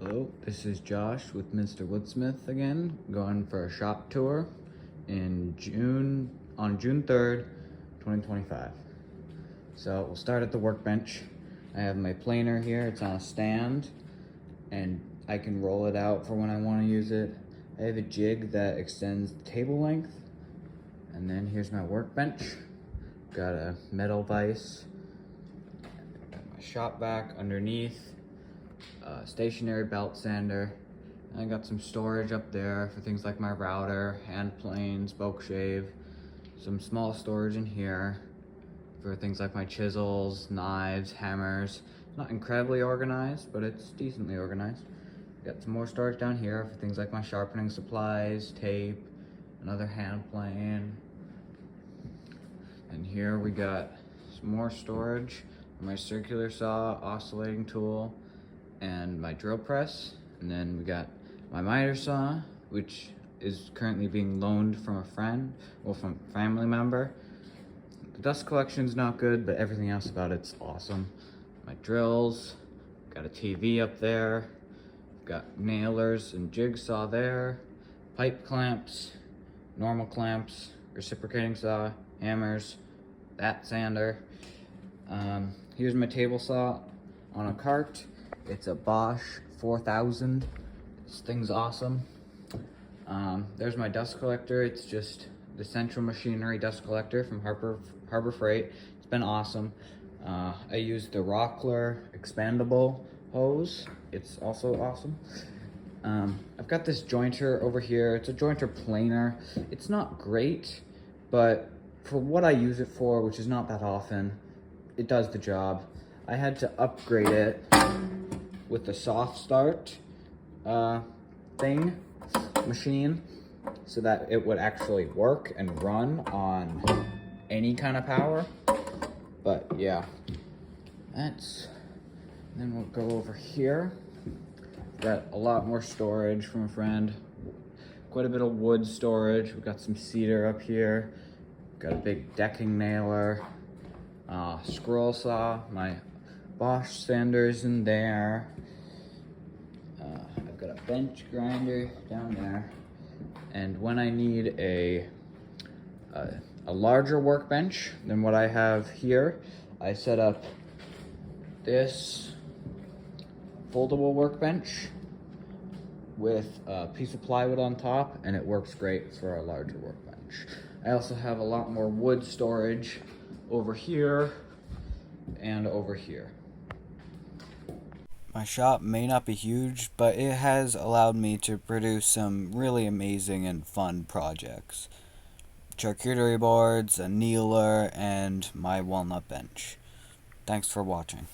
Hello, this is Josh with Mr. Woodsmith again, going for a shop tour on June 3rd, 2025. So we'll start at the workbench. I have my planer here, it's on a stand, and I can roll it out for when I want to use it. I have a jig that extends the table length, and then here's my workbench. Got a metal vise, got my shop vac underneath, stationary belt sander, and I got some storage up there for things like my router, hand plane, spoke shave, some small storage in here for things like my chisels, knives, hammers. Not incredibly organized, but it's decently organized. Got some more storage down here for things like my sharpening supplies, tape, another hand plane. And here we got some more storage for my circular saw, oscillating tool, and my drill press. And then we got my miter saw, which is currently being loaned from a friend or from a family member. The dust collection's not good, but everything else about it's awesome. My drills, got a TV up there, got nailers and jigsaw there, pipe clamps, normal clamps, reciprocating saw, hammers, that sander. Here's my table saw on a cart. It's a Bosch 4000. This thing's awesome. There's my dust collector. It's just the Central Machinery dust collector from Harbor Freight. It's been awesome. I used the Rockler expandable hose. It's also awesome. I've got this jointer over here. It's a jointer planer. It's not great, but for what I use it for, which is not that often, it does the job. I had to upgrade it with the soft start machine, so that it would actually work and run on any kind of power. But yeah, then we'll go over here. Got a lot more storage from a friend, quite a bit of wood storage. We've got some cedar up here, got a big decking nailer, scroll saw, my Bosch sanders in there. I've got a bench grinder down there. And when I need a larger workbench than what I have here, I set up this foldable workbench with a piece of plywood on top, and it works great for a larger workbench. I also have a lot more wood storage over here and over here. My shop may not be huge, but it has allowed me to produce some really amazing and fun projects. Charcuterie boards, a kneeler, and my walnut bench. Thanks for watching.